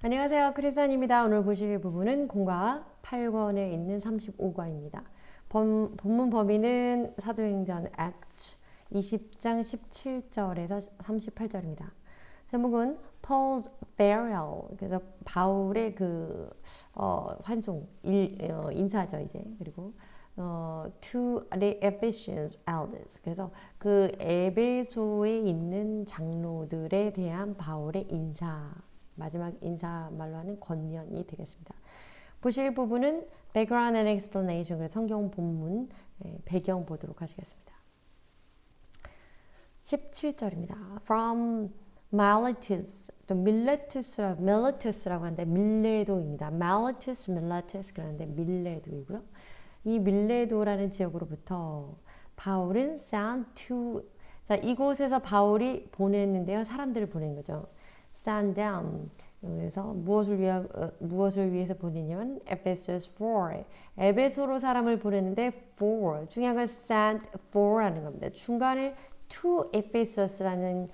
안녕하세요. 크리스안입니다. 오늘 보실 부분은 공과 8권에 있는 35과입니다. 본문 범위는 사도행전 Acts 20장 17절에서 38절입니다. 제목은 Paul's burial. 그래서 바울의 환송, 인사죠 이제. 그리고 to the Ephesians elders. 그래서 그 에베소에 있는 장로들에 대한 바울의 인사. 마지막 인사말로 하는 권면이 되겠습니다. 보실 부분은 background and explanation, 그래서 성경 본문 배경 보도록 하시겠습니다. 17절입니다. From Miletus, 또 밀레투스라고 하는데 밀레도입니다. Miletus 그러는데 밀레도이고요. 이 밀레도라는 지역으로부터 바울은 sent to, 자, 이곳에서 바울이 보냈는데요. 사람들을 보낸 거죠. sent down. 그래서 무엇을 위해서 보내냐면 Ephesus for. 에베소로 사람을 보냈는데 for. 중요한 건 sent for라는 겁니다. 중간에 to Ephesus라는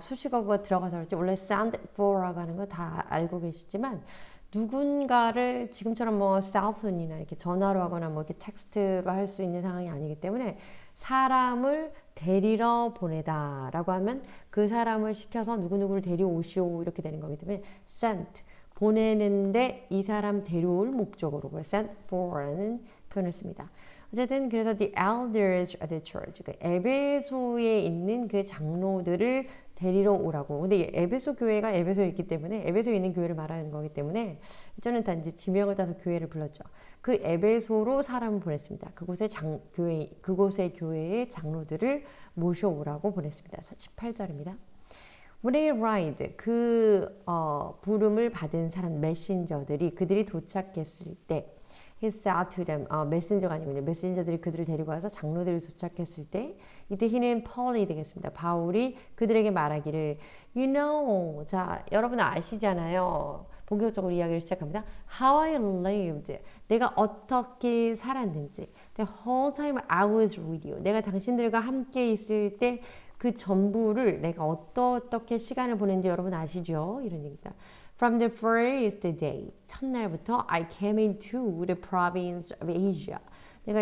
수식어가 들어가서 그렇지 원래 sent for라고 하는 거 다 알고 계시지만 누군가를 지금처럼 뭐 셀폰이나 이렇게 전화로 하거나 뭐 이렇게 텍스트로 할 수 있는 상황이 아니기 때문에 사람을 데리러 보내다라고 하면 그 사람을 시켜서 누구누구를 데려오시오 이렇게 되는 거기 때문에 sent 보내는데 이 사람 데려올 목적으로 sent for라는 표현을 씁니다. 어쨌든 그래서 the elders of the church, 그 에베소에 있는 그 장로들을 데리러 오라고. 근데 에베소 교회가 에베소에 있기 때문에 에베소에 있는 교회를 말하는 거기 때문에 저는 단지 지명을 따서 교회를 불렀죠. 그 에베소로 사람을 보냈습니다. 그곳의 교회의 장로들을 모셔오라고 보냈습니다. 18절입니다. When they arrived, 부름을 받은 사람 메신저들이 그들이 도착했을 때 He said to them, 메신저가 아니군요. 메신저들이 그들을 데리고 와서 장로들이 도착했을 때 이때 he는 Paul이 되겠습니다. 바울이 그들에게 말하기를 You know, 자 여러분 아시잖아요. 본격적으로 이야기를 시작합니다. How I lived, 내가 어떻게 살았는지. The whole time I was with you, 내가 당신들과 함께 있을 때 그 전부를 내가 어떻게 시간을 보낸지 여러분 아시죠? 이런 얘기입니다. From the first day, 첫날부터 I came into the province of Asia. 내가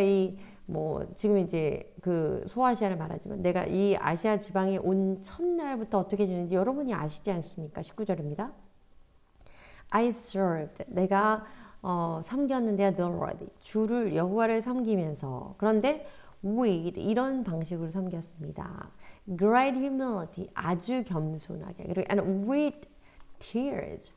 지금 이제 그 소아시아를 말하지만 내가 이 아시아 지방에 온 첫날부터 어떻게 지는지 여러분이 아시지 않습니까? 19절입니다. I served, 내가 섬겼는데 the Lord, 여호와를 섬기면서 그런데 with 이런 방식으로 섬겼습니다. Great humility, 아주 겸손하게 그리고 and with tears,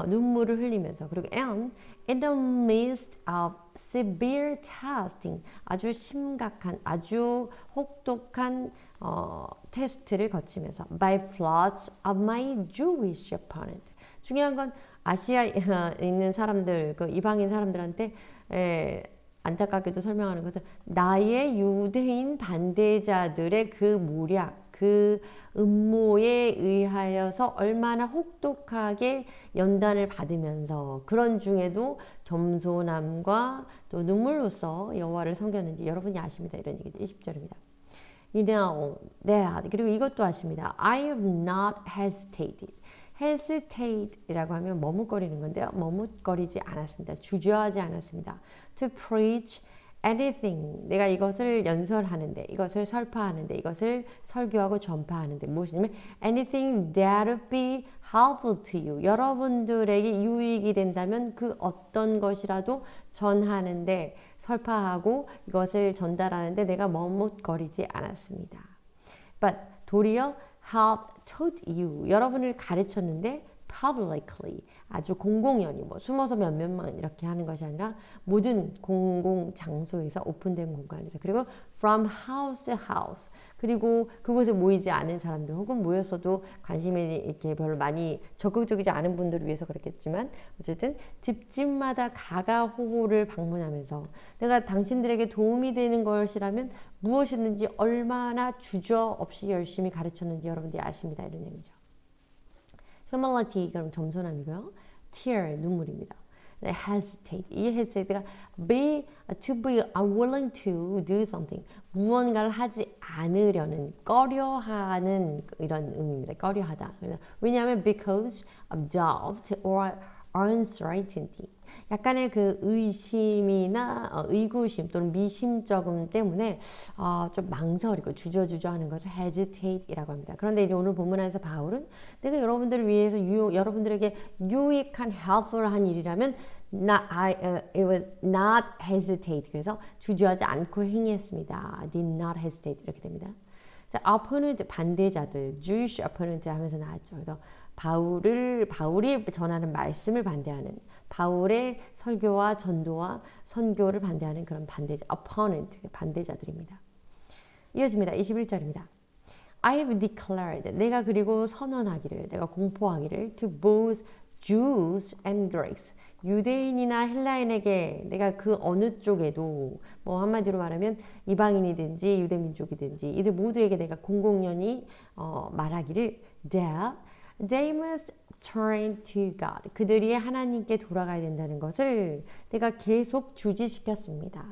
눈물을 흘리면서 그리고 and in the midst of severe testing, 아주 심각한 아주 혹독한 테스트를 거치면서 by floods of my Jewish opponent. 중요한 건 아시아에 있는 사람들, 그 이방인 사람들한테 안타깝게도 설명하는 것은 나의 유대인 반대자들의 그 모략, 그 음모에 의하여서 얼마나 혹독하게 연단을 받으면서 그런 중에도 겸손함과 또 눈물로써 여호와를 섬겼는지 여러분이 아십니다. 이런 얘기죠. 20절입니다. You know that. 그리고 이것도 아십니다. I have not hesitated. hesitate이라고 하면 머뭇거리는 건데요. 머뭇거리지 않았습니다. 주저하지 않았습니다. To preach anything. 내가 이것을 연설하는데, 이것을 설파하는데, 이것을 설교하고 전파하는데 무엇이냐면 anything that would be helpful to you. 여러분들에게 유익이 된다면 그 어떤 것이라도 전하는데, 설파하고 이것을 전달하는데 내가 머뭇거리지 않았습니다. But 도리어 have taught you. 여러분을 가르쳤는데 publicly, 아주 공공연히 숨어서 몇몇만 이렇게 하는 것이 아니라 모든 공공 장소에서 오픈된 공간에서 그리고 from house to house, 그리고 그곳에 모이지 않은 사람들 혹은 모였어도 관심이 이렇게 별로 많이 적극적이지 않은 분들을 위해서 그렇겠지만 어쨌든 집집마다 가가호호를 방문하면서 내가 당신들에게 도움이 되는 것이라면 무엇이든지 얼마나 주저없이 열심히 가르쳤는지 여러분들이 아십니다. 이런 얘기죠. humility, 그럼 겸손함이고요. tear, 눈물입니다. hesitate. 이 hesitate가 to be unwilling to do something. 무언가를 하지 않으려는, 꺼려하는 이런 의미입니다. 꺼려하다. 왜냐하면 because of doubt or uncertainty. 약간의 그 의심이나 의구심 또는 미심쩍음 때문에 좀 망설이고 주저주저하는 것을 hesitate이라고 합니다. 그런데 이제 오늘 본문 안에서 바울은 내가 여러분들을 위해서 여러분들에게 유익한 helpful한 일이라면 it was not hesitate. 그래서 주저하지 않고 행했습니다. did not hesitate 이렇게 됩니다. 자, opponent 반대자들, Jewish opponent 하면서 나왔죠. 그래서 바울이 전하는 말씀을 반대하는, 바울의 설교와 전도와 선교를 반대하는 그런 반대자, opponent, 반대자들입니다. 이어집니다. 21절입니다. I have declared, 내가 그리고 선언하기를, 내가 공포하기를 to both Jews and Greeks, 유대인이나 헬라인에게 내가 그 어느 쪽에도 뭐 한마디로 말하면 이방인이든지 유대민족이든지 이들 모두에게 내가 공공연히 말하기를 they must turn to God. 그들이 하나님께 돌아가야 된다는 것을 내가 계속 주장했습니다.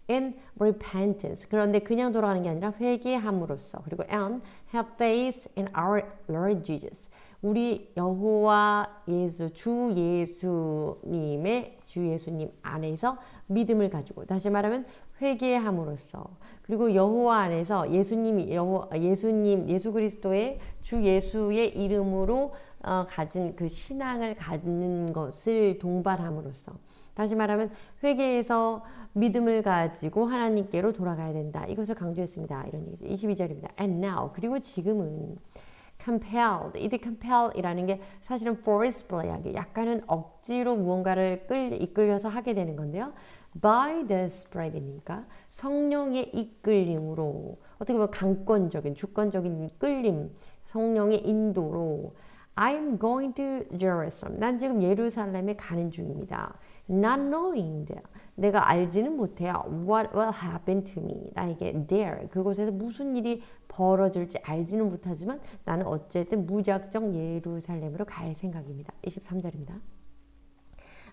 in repentance. 그런데 그냥 돌아가는 게 아니라 회개함으로써 그리고 and have faith in our Lord Jesus. 우리 여호와 예수, 주 예수님 안에서 믿음을 가지고, 다시 말하면 회개함으로써, 그리고 여호와 안에서 예수 그리스도의 주 예수의 이름으로 가진 그 신앙을 갖는 것을 동반함으로써, 다시 말하면 회개해서 믿음을 가지고 하나님께로 돌아가야 된다. 이것을 강조했습니다. 이런 얘기죠. 22절입니다. And now, 그리고 지금은 compelled. 이 compel이라는 게 사실은 forcefully 하게, 약간은 억지로 무언가를 이끌려서 하게 되는 건데요. by the Spirit이니까 성령의 이끌림으로, 어떻게 보면 강권적인, 주권적인 이끌림, 성령의 인도로 I'm going to Jerusalem. 난 지금 예루살렘에 가는 중입니다. Not knowing that. 내가 알지는 못해요. What will happen to me? 나에게 there. 그곳에서 무슨 일이 벌어질지 알지는 못하지만 나는 어쨌든 무작정 예루살렘으로 갈 생각입니다. 23절입니다.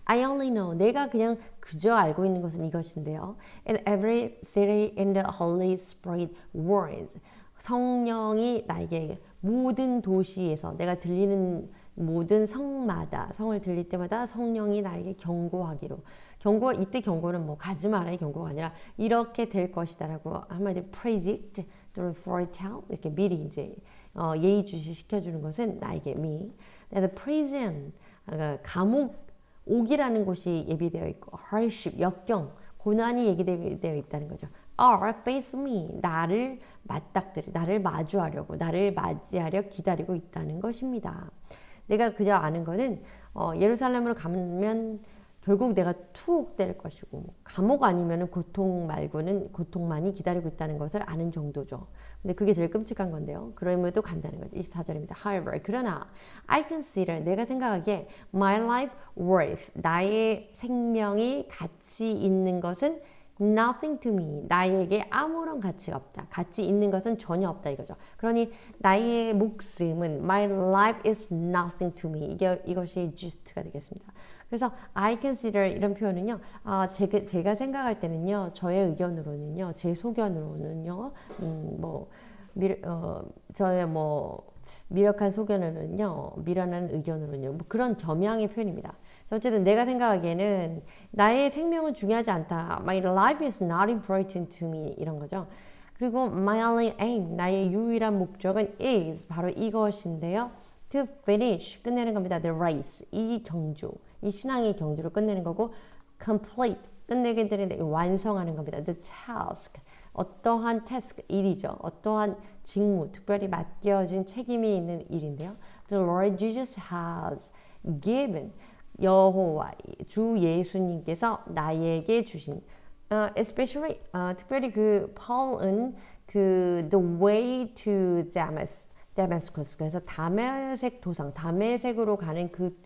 I only know. 내가 그냥 그저 알고 있는 것은 이것인데요. In every city in the Holy Spirit warns. 성령이 나에게 모든 도시에서 내가 들리는 모든 성마다, 성을 들릴 때마다 성령이 나에게 경고하기로. 이때 경고는 뭐 가지 마라의 경고가 아니라 이렇게 될 것이다라고 한마디로 predict 또는 foretell 이렇게 미리 이제 예의주시 시켜주는 것은 나에게 the prison, 그러니까 감옥이라는 곳이 예비되어 있고 hardship, 역경, 고난이 얘기되어 있다는 거죠. are face me, 나를 마주하려고, 나를 맞이하려 기다리고 있다는 것입니다. 내가 그저 아는 거는 예루살렘으로 가면 결국 내가 투옥될 것이고, 감옥 아니면 고통만이 기다리고 있다는 것을 아는 정도죠. 근데 그게 제일 끔찍한 건데요. 그럼에도 간다는 거죠. 24절입니다. However, 그러나 I consider, 내가 생각하기에 my life worth, 나의 생명이 가치 있는 것은 nothing to me, 나에게 아무런 가치가 없다. 가치 있는 것은 전혀 없다 이거죠. 그러니 나의 목숨은 my life is nothing to me. 이것이 just가 되겠습니다. 그래서 I consider 이런 표현은요. 제가 생각할 때는요. 저의 의견으로는요. 제 소견으로는요. 저의 미력한 소견으로는요. 미련한 의견으로는요. 그런 겸양의 표현입니다. 어쨌든 내가 생각하기에는 나의 생명은 중요하지 않다. My life is not important to me. 이런 거죠. 그리고 my only aim, 나의 유일한 목적은 is, 바로 이것인데요. To finish, 끝내는 겁니다. The race, 이 신앙의 경주를 끝내는 거고, complete, 끝내게 되는데 완성하는 겁니다. The task, 어떠한 task, 일이죠. 어떠한 직무, 특별히 맡겨진 책임이 있는 일인데요. The Lord Jesus has given, 여호와 주 예수님께서 나에게 주신 especially 특별히 Paul은 the way to Damascus, 그래서 다메섹으로 가는 그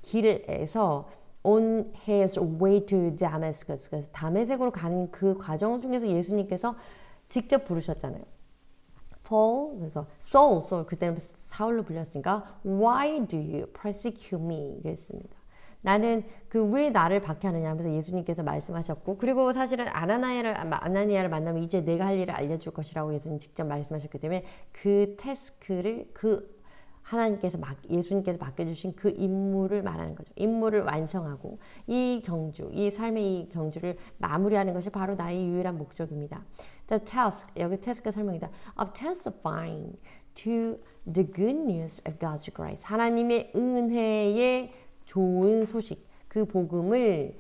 길에서 on his way to Damascus, 그래서 다메섹으로 가는 그 과정 중에서 예수님께서 직접 부르셨잖아요. Paul, 그래서 Saul, 그때는 사울로 불렸으니까 Why do you persecute me? 그랬습니다. 나는 그 왜 나를 박해하느냐 하면서 예수님께서 말씀하셨고, 그리고 사실은 아나니아를 만나면 이제 내가 할 일을 알려줄 것이라고 예수님 직접 말씀하셨기 때문에 그 태스크를 예수님께서 맡겨주신 그 임무를 말하는 거죠. 임무를 완성하고 이 삶의 이 경주를 마무리하는 것이 바로 나의 유일한 목적입니다. The task, 여기 태스크 설명이다. Of testifying to the good news of God's grace. 하나님의 은혜의 좋은 소식, 그 복음을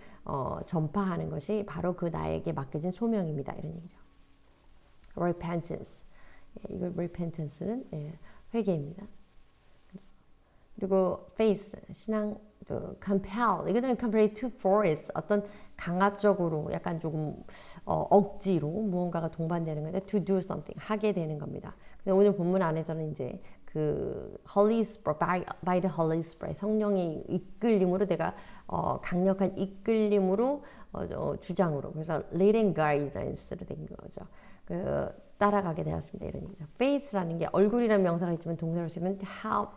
전파하는 것이 바로 그 나에게 맡겨진 소명입니다. 이런 얘기죠. Repentance. 이거 repentance는 회개입니다. 그리고 face, 신앙, compel, 이거는 compare to force, 어떤 강압적으로 약간 조금 억지로 무언가가 동반되는 건데 to do something, 하게 되는 겁니다. 근데 오늘 본문 안에서는 이제 그 Holy Spirit, by the Holy Spirit, 성령의 이끌림으로 내가 강력한 이끌림으로 주장으로, 그래서 leading guidance로 된 거죠. 따라가게 되었습니다. 이런 얘기죠. face라는 게 얼굴이라는 명사가 있지만 동사로 쓰면 help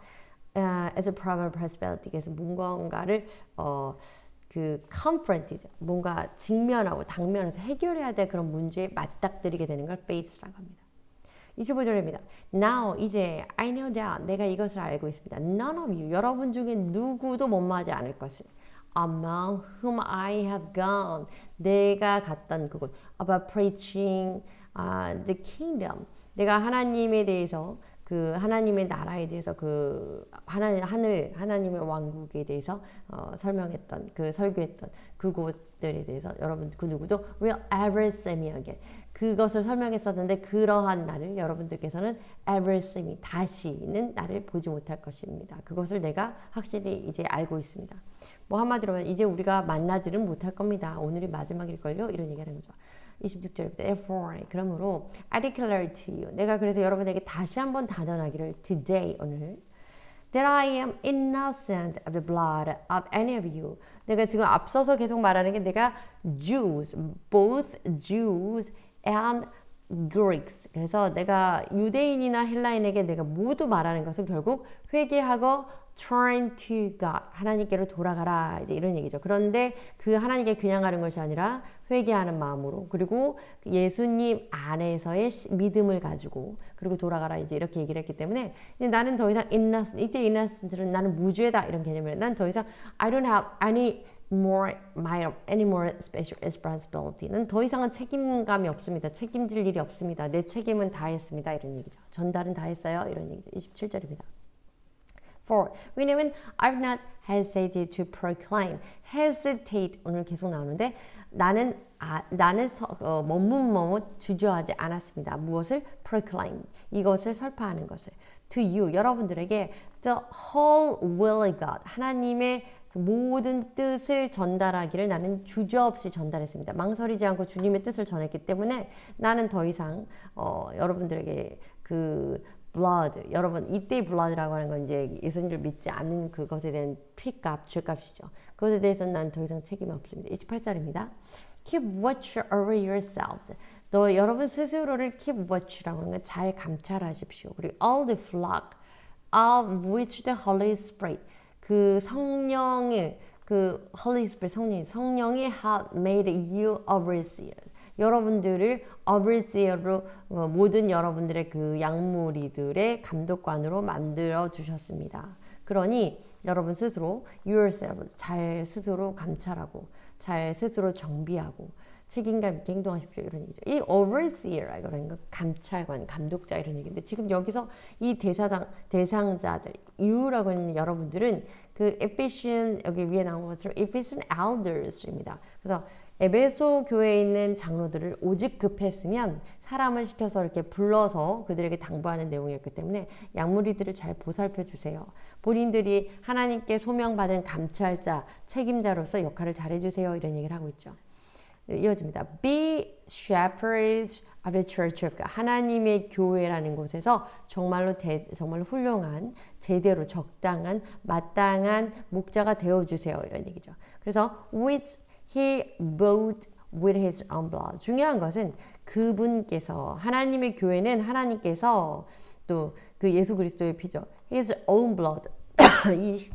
as a proper possibility. 그래서 뭔가를 confront이죠. 뭔가 직면하고 당면해서 해결해야 될 그런 문제에 맞닥뜨리게 되는 걸 face라고 합니다. 25절입니다. Now, 이제 I know that, 내가 이것을 알고 있습니다. None of you, 여러분 중에 누구도 못마지 않을 것을. Among whom I have gone, 내가 갔던 그곳. About preaching the kingdom. 내가 하나님에 대해서, 그 하나님의 나라에 대해서, 그 하나님의 왕국에 대해서 설명했던, 그 설교했던 그곳들에 대해서 여러분 그 누구도 will ever see me again. 그것을 설명했었는데 그러한 나를 여러분들께서는 ever see me, 다시는 나를 보지 못할 것입니다. 그것을 내가 확실히 이제 알고 있습니다. 뭐 한마디로 하면 이제 우리가 만나지는 못할 겁니다. 오늘이 마지막일걸요? 이런 얘기하는 거죠. 26절부터 Therefore, 그러므로 I declare to you, 내가 그래서 여러분에게 다시 한번 단언하기를 today, 오늘 that I am innocent of the blood of any of you. 내가 지금 앞서서 계속 말하는 게 내가 Jews, both Jews and Greeks. 그래서 내가 유대인이나 헬라인에게 내가 모두 말하는 것은 결국 회개하고 turn to God, 하나님께로 돌아가라, 이제 이런 얘기죠. 그런데 그 하나님께 그냥 가는 것이 아니라 회개하는 마음으로, 그리고 예수님 안에서의 믿음을 가지고, 그리고 돌아가라, 이제 이렇게 얘기를 했기 때문에 나는 더 이상 innocent, 이때 innocent는 나는 무죄다, 이런 개념이에요. 난 더 이상 I don't have any more special responsibility. 는 더 이상은 책임감이 없습니다. 책임질 일이 없습니다. 내 책임은 다 했습니다. 이런 얘기죠. 전달은 다 했어요. 이런 얘기죠. 27절입니다. For, 왜냐면 I've not hesitated to proclaim. hesitate 오늘 계속 나오는데 나는 머뭇머뭇 주저하지 않았습니다. 무엇을? proclaim. 이것을 설파하는 것을. to you, 여러분들에게 the whole will of God, 하나님의 모든 뜻을 전달하기를 나는 주저없이 전달했습니다. 망설이지 않고 주님의 뜻을 전했기 때문에 나는 더 이상 여러분들에게 그 blood, 여러분 이때의 blood라고 하는 건 이제 예수님을 믿지 않는 그것에 대한 피값, 죄값이죠. 그것에 대해서는 난 더 이상 책임이 없습니다. 28절입니다. Keep watch over yourselves. 여러분 스스로를 keep watch라고 하는 건 잘 감찰하십시오. 그리고 all the flock of which the Holy Spirit, 그 성령의 그 Holy Spirit, 성령이 have made you overseers. 여러분들을 overseer로, 모든 여러분들의 그 양무리들의 감독관으로 만들어 주셨습니다. 그러니 여러분 스스로 yourself, 잘 스스로 감찰하고 잘 스스로 정비하고 책임감 있게 행동하십시오, 이런 얘기죠. 이 overseer라고 하는 건 감찰관, 감독자, 이런 얘기인데 지금 여기서 이 대상자들, you라고 하는 여러분들은 그 Ephesians, 여기 위에 나온 것처럼 Ephesian elders입니다. 그래서 에베소 교회에 있는 장로들을 오직 급했으면 사람을 시켜서 이렇게 불러서 그들에게 당부하는 내용이었기 때문에 양무리들을 잘 보살펴 주세요. 본인들이 하나님께 소명받은 감찰자, 책임자로서 역할을 잘해주세요, 이런 얘기를 하고 있죠. 이어집니다. Be shepherds of the church of God. 하나님의 교회라는 곳에서 정말로 훌륭한, 제대로 적당한, 마땅한 목자가 되어주세요, 이런 얘기죠. 그래서 which he bought with his own blood. 중요한 것은 그분께서, 하나님의 교회는 하나님께서 또 그 예수 그리스도의 피죠. his own blood. 이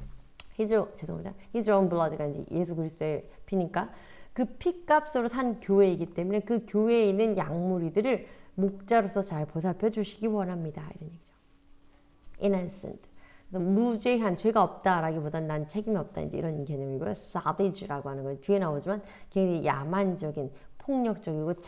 죄송합니다. His own blood가 이제 예수 그리스도의 피니까 그 피값으로 산 교회이기 때문에 그 교회에 있는 양무리들을 목자로서 잘 보살펴 주시기 원합니다. 이런 얘기죠. innocent. 무죄한 죄가 없다라기보단 난 책임이 없다 이제 이런 개념이고요. savage라고 하는 건 뒤에 나오지만 굉장히 야만적인 폭력적이고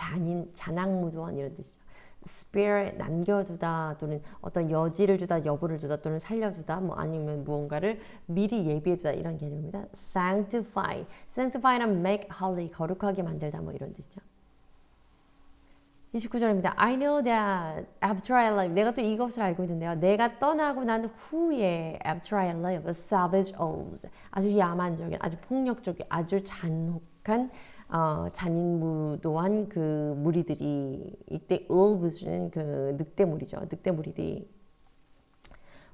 잔악무도한 이런 뜻이죠. spare 남겨두다 또는 어떤 여지를 주다 여부를 주다 또는 살려주다 뭐 아니면 무언가를 미리 예비해두다 이런 개념입니다. sanctify는 make holy 거룩하게 만들다 뭐 이런 뜻이죠. 29절입니다. I know that after I leave 내가 또 이것을 알고 있는데요. 내가 떠나고 난 후에 after I leave savage wolves 아주 야만적인 아주 폭력적인 아주 잔혹한 잔인무도한 그 무리들이 이때 wolves는 그 늑대무리죠. 늑대무리들이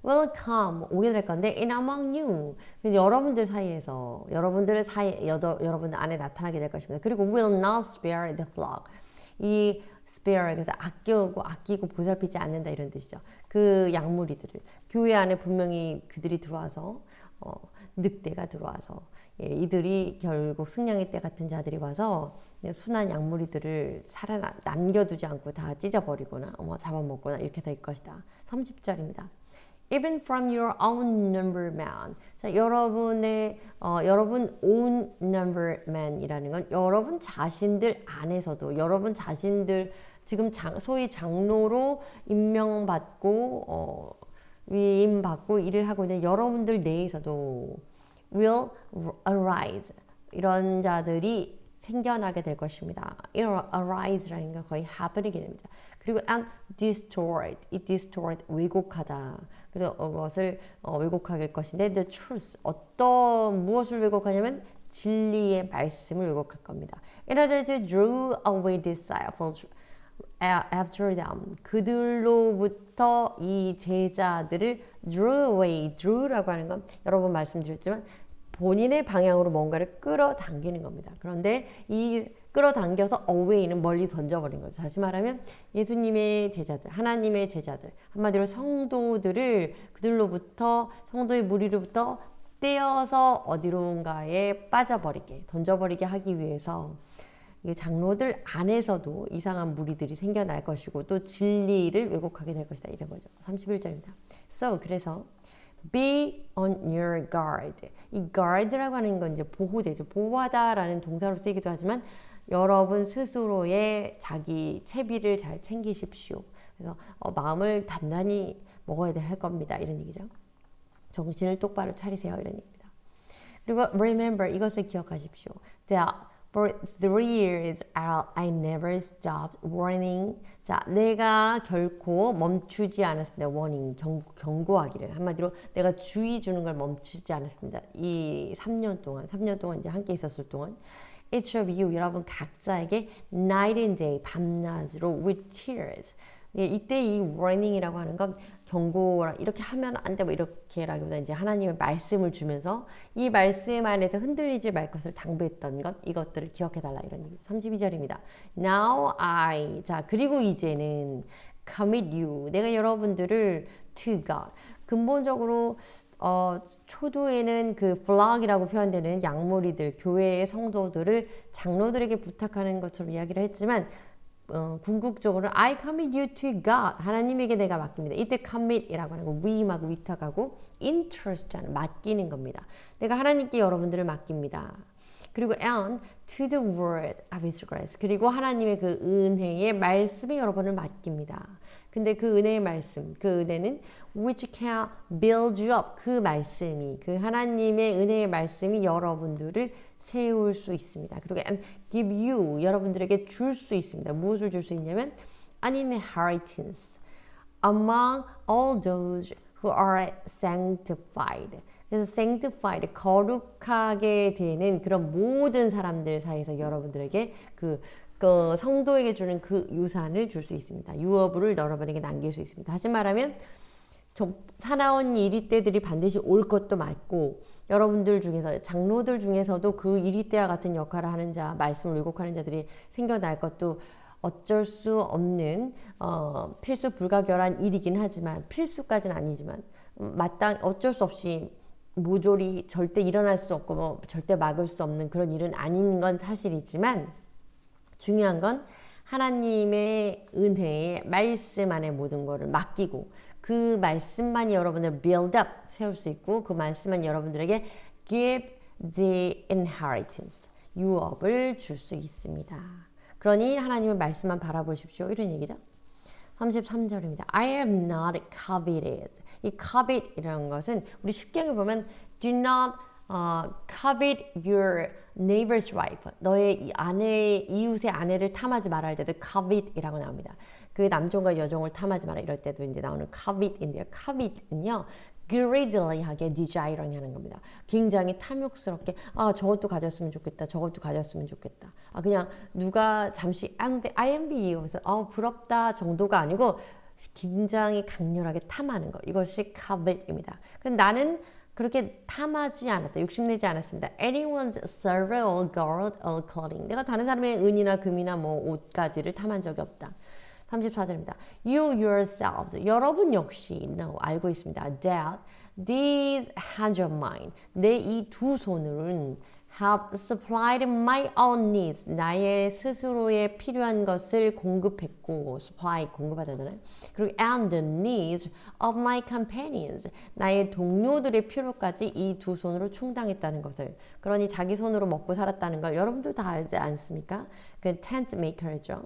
will come 오게 될 건데 in among you 여러분들 사이에서 여러분들 안에 나타나게 될 것입니다. 그리고 will not spare the flock 이 spare 그래서 아끼고 보살피지 않는다 이런 뜻이죠. 그 양무리들을 교회 안에 분명히 그들이 들어와서 늑대가 들어와서 이들이 결국 승냥이 때 같은 자들이 와서 순한 양무리들을 남겨두지 않고 다 찢어버리거나 잡아먹거나 이렇게 될 것이다. 30절입니다. Even from your own number man. 자, 여러분 own number man이라는 건 여러분 자신들 안에서도 여러분 자신들 지금 소위 장로로 임명받고 위임받고 일을 하고 있는 여러분들 내에서도 will arise 이런 자들이 생겨나게 될 것입니다. arise라는 건 거의 happening 개념이죠. 그리고 and distort, 이 distort 왜곡하다. 그리고 그것을 왜곡할 것인데 the truth 무엇을 왜곡하냐면 진리의 말씀을 왜곡할 겁니다. In order to draw away disciples after them 그들로부터 이 제자들을 draw away, draw라고 하는 건 여러 번 말씀드렸지만 본인의 방향으로 뭔가를 끌어당기는 겁니다. 그런데 이 끌어당겨서 away는 멀리 던져버린 거죠. 다시 말하면 예수님의 제자들, 하나님의 제자들, 한마디로 성도들을 그들로부터 성도의 무리로부터 떼어서 어디론가에 던져버리게 하기 위해서 장로들 안에서도 이상한 무리들이 생겨날 것이고 또 진리를 왜곡하게 될 것이다. 이런 거죠. 31절입니다. So 그래서 be on your guard. 이 guard라고 하는 건 이제 보호대죠. 보호하다라는 동사로 쓰이기도 하지만 여러분 스스로의 자기 채비를 잘 챙기십시오. 그래서 마음을 단단히 먹어야 할 겁니다. 이런 얘기죠. 정신을 똑바로 차리세요. 이런 얘기입니다. 그리고 remember 이것을 기억하십시오. For 3 years I never stopped warning. 자, 내가 결코 멈추지 않았습니다. warning, 경고하기를. 한마디로 내가 주의 주는 걸 멈추지 않았습니다. 이 3년 동안 이제 함께 있었을 동안 each of you, 여러분 각자에게 night and day, 밤낮으로 with tears. 이때 이 warning이라고 하는 건 경고라 이렇게 하면 안 돼 뭐 이렇게라기보다 이제 하나님의 말씀을 주면서 이 말씀 안에서 흔들리지 말 것을 당부했던 것 이것들을 기억해달라 이런 얘기. 32절입니다. Now 자 그리고 이제는 commit you 내가 여러분들을 to God 근본적으로 초두에는 그 flock이라고 표현되는 양무리들 교회의 성도들을 장로들에게 부탁하는 것처럼 이야기를 했지만 궁극적으로 I commit you to God 하나님에게 내가 맡깁니다. 이때 commit이라고 하는 거 위임하고 위탁하고 entrust하는 맡기는 겁니다. 내가 하나님께 여러분들을 맡깁니다. 그리고 and to the word of His grace 그리고 하나님의 그 은혜의 말씀에 여러분을 맡깁니다. 근데 그 은혜의 말씀, 그 은혜는 which can build you up 그 말씀이 그 하나님의 은혜의 말씀이 여러분들을 세울 수 있습니다. 그리고 and give you 여러분들에게 줄 수 있습니다. 무엇을 줄 수 있냐면 an inheritance among all those who are sanctified. 그래서 sanctified 거룩하게 되는 그런 모든 사람들 사이에서 여러분들에게 그 성도에게 주는 그 유산을 줄 수 있습니다. 유업을 여러분에게 남길 수 있습니다. 다시 말하면 사나운 이리 때들이 반드시 올 것도 맞고 여러분들 중에서 장로들 중에서도 그 이리 때와 같은 역할을 하는 자 말씀을 왜곡하는 자들이 생겨날 것도 어쩔 수 없는 필수 불가결한 일이긴 하지만 필수까지는 아니지만 어쩔 수 없이 모조리 절대 일어날 수 없고 뭐 절대 막을 수 없는 그런 일은 아닌 건 사실이지만 중요한 건 하나님의 은혜에 말씀 안에 모든 것을 맡기고 그 말씀만이 여러분을 build up 세울 수 있고 그 말씀만 여러분들에게 give the inheritance 유업을 줄 수 있습니다. 그러니 하나님의 말씀만 바라보십시오. 이런 얘기죠. 33절입니다. I am not coveted. 이 covet이라는 것은 우리 십경에 보면 do not covet your neighbor's wife. 너의 이웃의 아내를 탐하지 말아 할 때도 covet이라고 나옵니다. 그 남종과 여종을 탐하지 마라 이럴 때도 이제 나오는 covet인데요. covet은요. greedily desiring 하는 겁니다. 굉장히 탐욕스럽게 저것도 가졌으면 좋겠다. 저것도 가졌으면 좋겠다. 그냥 누가 잠시 IMB 그래서 부럽다 정도가 아니고 굉장히 강렬하게 탐하는 것. 이것이 covet입니다. 그런데 나는 그렇게 탐하지 않았다. 욕심내지 않았습니다. Anyone's silver or gold or clothing. 내가 다른 사람의 은이나 금이나 뭐 옷가지를 탐한 적이 없다. 34절입니다. You yourselves, 여러분 역시 know, 알고 있습니다. That these hands of mine, 내 이 두 손은 have supplied my own needs, 나의 스스로의 필요한 것을 공급했고, supply, 공급하잖아요. 그리고 and the needs of my companions, 나의 동료들의 필요까지 이 두 손으로 충당했다는 것을. 그러니 자기 손으로 먹고 살았다는 걸 여러분들 다 알지 않습니까? 그 tent maker죠.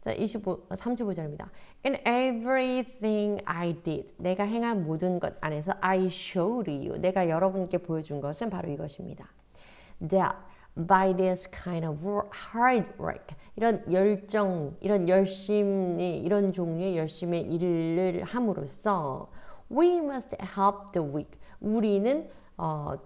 자, 35절입니다. In everything I did, 내가 행한 모든 것 안에서 I showed you, 내가 여러분께 보여준 것은 바로 이것입니다. That by this kind of hard work, 이런 열정, 이런 열심히, 이런 종류의 열심의 일을 함으로써 we must help the weak, 우리는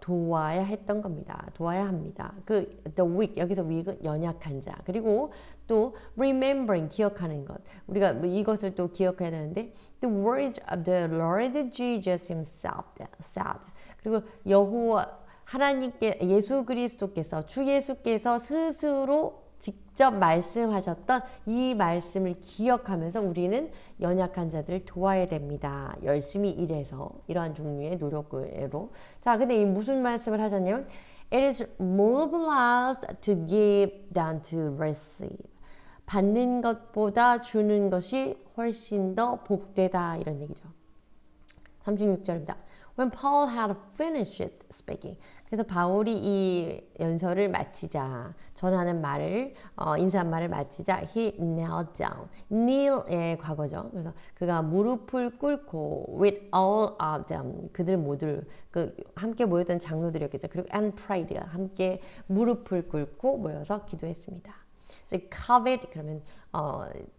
도와야 했던 겁니다. 도와야 합니다. 그 the weak 여기서 weak은 연약한 자. 그리고 또 remembering 기억하는 것. 우리가 이것을 또 기억해야 되는데 the words of the Lord Jesus himself said. 그리고 여호와 하나님께 예수 그리스도께서 주 예수께서 스스로 직접 말씀하셨던 이 말씀을 기억하면서 우리는 연약한 자들을 도와야 됩니다. 열심히 일해서 이러한 종류의 노력으로. 자, 근데 이 무슨 말씀을 하셨냐면 It is more blessed to give than to receive. 받는 것보다 주는 것이 훨씬 더 복되다 이런 얘기죠. 36절입니다. When Paul had finished speaking. 그래서 바울이 이 연설을 마치자, 전하는 말을, 인사한 말을 마치자, he knelt down. kneel의 과거죠. 그래서 그가 무릎을 꿇고, with all of them, 그들 모두, 함께 모였던 장로들이었겠죠. 그리고 and prayed, 함께 무릎을 꿇고 모여서 기도했습니다. 그래서 covet, 그러면,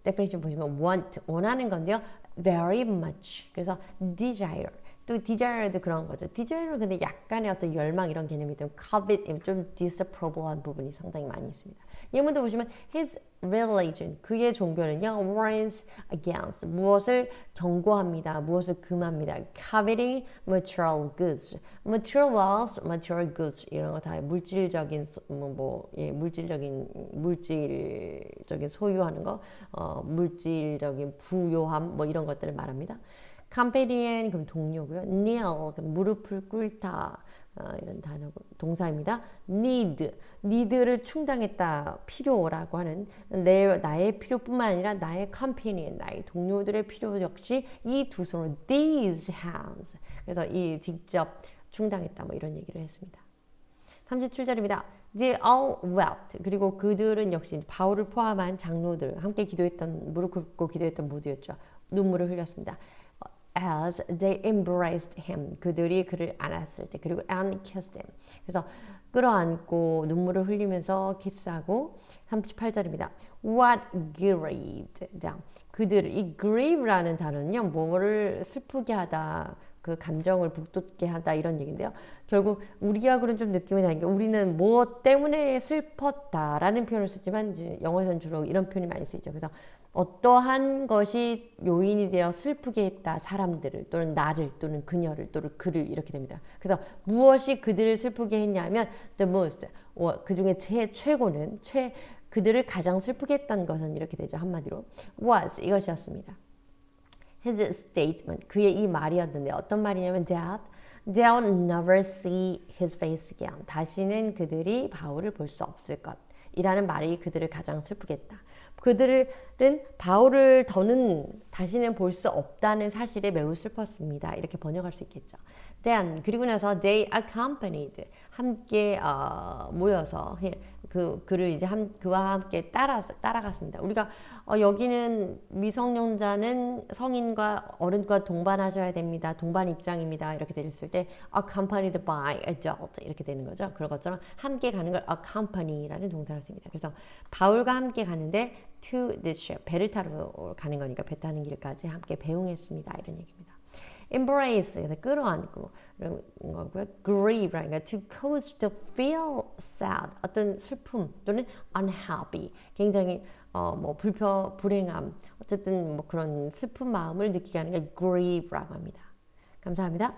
definition 보시면 want, 원하는 건데요. very much. 그래서 desire. 또 desire도 그런 거죠. desire는 근데 약간의 어떤 열망 이런 개념이 있고 covet 좀 disapproval한 부분이 상당히 많이 있습니다. 예문도 보시면 his religion 그의 종교는요 warns against 무엇을 경고합니다. 무엇을 금합니다. coveting material goods, material wealth, material goods 이런 거 다 물질적인 물질적인 소유하는 거, 물질적인 부요함 뭐 이런 것들을 말합니다. companion 그럼 동료고요. kneel 그럼 무릎을 꿇다 이런 단어 동사입니다. need를 충당했다 필요라고 하는 나의 필요뿐만 아니라 나의 companion 나의 동료들의 필요 역시 이 두 손으로 these hands 그래서 이 직접 충당했다 뭐 이런 얘기를 했습니다. 37절입니다. They all wept. 그리고 그들은 역시 바울을 포함한 장로들 함께 기도했던 무릎 꿇고 기도했던 모두였죠. 눈물을 흘렸습니다. As they embraced him. 그들이 그를 안았을 때. 그리고 and kissed him. 그래서 끌어안고 눈물을 흘리면서 키스하고 38절입니다. What grieved them. 그들을 이 grieve라는 단어는요. 뭐를 슬프게 하다. 그 감정을 북돋게 하다 이런 얘기인데요. 결국 우리하고는 좀 느낌이 다른 게 우리는 무엇 때문에 슬펐다라는 표현을 쓰지만 이제 영어에서는 주로 이런 표현이 많이 쓰이죠. 그래서 어떠한 것이 요인이 되어 슬프게 했다 사람들을 또는 나를 또는 그녀를 또는 그를 이렇게 됩니다. 그래서 무엇이 그들을 슬프게 했냐면 the most 그 중에 최고는 그들을 가장 슬프게 했던 것은 이렇게 되죠. 한마디로 was 이것이었습니다. His statement 그의 이 말이었는데 어떤 말이냐면 that They'll never see his face again. 다시는 그들이 바울을 볼 수 없을 것. 이라는 말이 그들을 가장 슬프겠다. 그들은 바울을 더는 다시는 볼 수 없다는 사실에 매우 슬펐습니다. 이렇게 번역할 수 있겠죠. Then 그리고 나서 they accompanied 함께 모여서 그를 이제 그와 함께 따라갔습니다. 우리가 여기는 미성년자는 성인과 어른과 동반하셔야 됩니다. 동반 입장입니다. 이렇게 됐을 때 accompanied by adult 이렇게 되는 거죠. 그런 것처럼 함께 가는 걸 accompany라는 동사를 씁니다. 그래서 바울과 함께 가는데 to this ship 배를 타러 가는 거니까 배 타는 길까지 함께 배웅했습니다. 이런 얘기입니다. embrace 끌어안고 이런 거고요. grieve 그러니까 to cause to feel sad 어떤 슬픔 또는 unhappy 굉장히 불행함 어쨌든 뭐 그런 슬픈 마음을 느끼게 하는 게 grieve라고 합니다. 감사합니다.